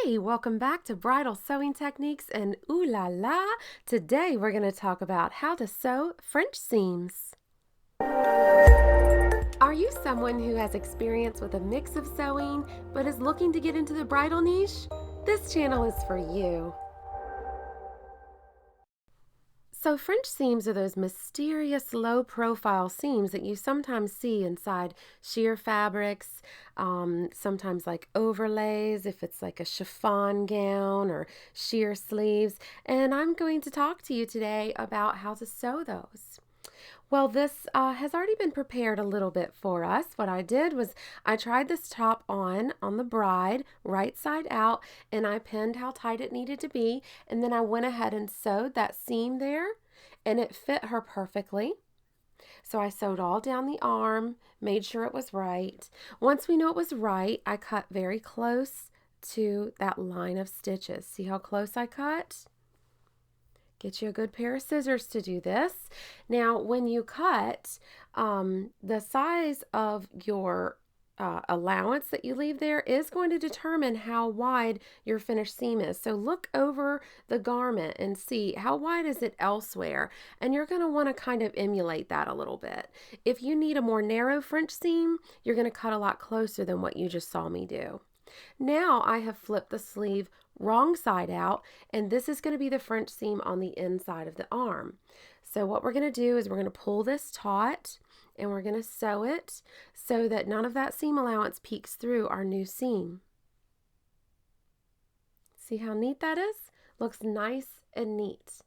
Hey, welcome back to Bridal Sewing Techniques and ooh la la. Today we're going to talk about how to sew French seams. Are you someone who has experience with a mix of sewing but is looking to get into the bridal niche? This channel is for you. So French seams are those mysterious low-profile seams that you sometimes see inside sheer fabrics, sometimes like overlays if it's like a chiffon gown or sheer sleeves. And I'm going to talk to you today about how to sew those. Well, this has already been prepared a little bit for us. What I did was I tried this top on the bride, right side out, and I pinned how tight it needed to be, and then I went ahead and sewed that seam there, and it fit her perfectly. So I sewed all down the arm, made sure it was right. Once we knew it was right, I cut very close to that line of stitches. See how close I cut? Get you a good pair of scissors to do this. Now, when you cut, the size of your allowance that you leave there is going to determine how wide your finished seam is. So look over the garment and see how wide is it elsewhere. And you're going to want to kind of emulate that a little bit. If you need a more narrow French seam, you're going to cut a lot closer than what you just saw me do. Now I have flipped the sleeve wrong side out, and this is going to be the French seam on the inside of the arm. So what we're going to do is we're going to pull this taut and we're going to sew it so that none of that seam allowance peeks through our new seam. See how neat that is? Looks nice and neat.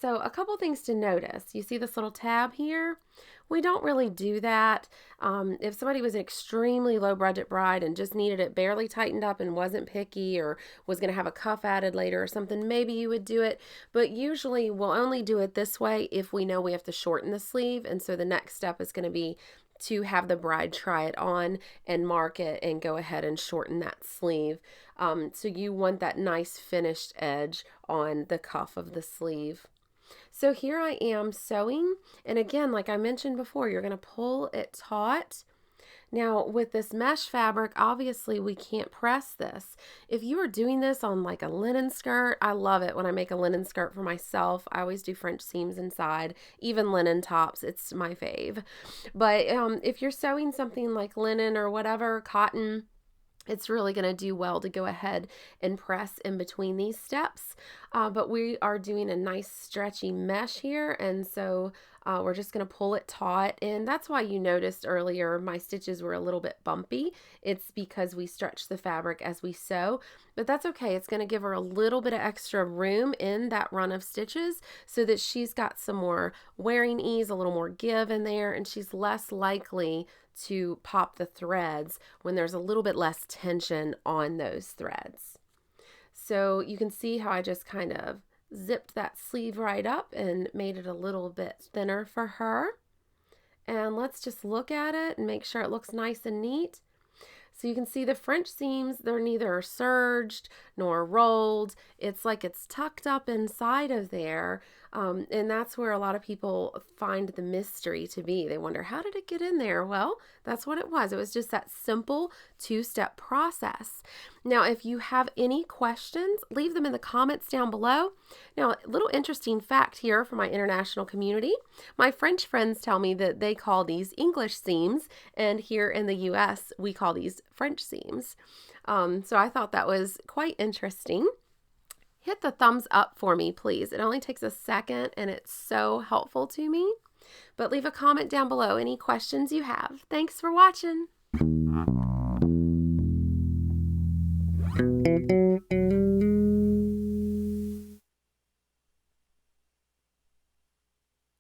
So a couple things to notice. You see this little tab here? We don't really do that. If somebody was an extremely low budget bride and just needed it barely tightened up and wasn't picky or was going to have a cuff added later or something, maybe you would do it. But usually we'll only do it this way if we know we have to shorten the sleeve. And so the next step is going to be to have the bride try it on and mark it and go ahead and shorten that sleeve. So you want that nice finished edge on the cuff of the sleeve. So here I am sewing, and again, like I mentioned before, you're going to pull it taut. Now with this mesh fabric, obviously we can't press this. If you are doing this on like a linen skirt, I love it when I make a linen skirt for myself. I always do French seams inside, even linen tops, it's my fave. But if you're sewing something like linen or whatever, cotton, it's really going to do well to go ahead and press in between these steps. But we are doing a nice stretchy mesh here, and so we're just going to pull it taut. And that's why you noticed earlier my stitches were a little bit bumpy. It's because we stretch the fabric as we sew, but that's okay. It's going to give her a little bit of extra room in that run of stitches so that she's got some more wearing ease, a little more give in there, and she's less likely to pop the threads when there's a little bit less tension on those threads. So you can see how I just kind of zipped that sleeve right up and made it a little bit thinner for her. And let's just look at it and make sure it looks nice and neat. So you can see the French seams, they're neither serged nor rolled. It's like it's tucked up inside of there. And that's where a lot of people find the mystery to be. They wonder, how did it get in there? Well, that's what it was. It was just that simple two-step process. Now, if you have any questions, leave them in the comments down below. Now, a little interesting fact here for my international community. My French friends tell me that they call these English seams, and here in the US, we call these French seams. So I thought that was quite interesting. Hit the thumbs up for me, please. It only takes a second and it's so helpful to me. But leave a comment down below any questions you have. Thanks for watching.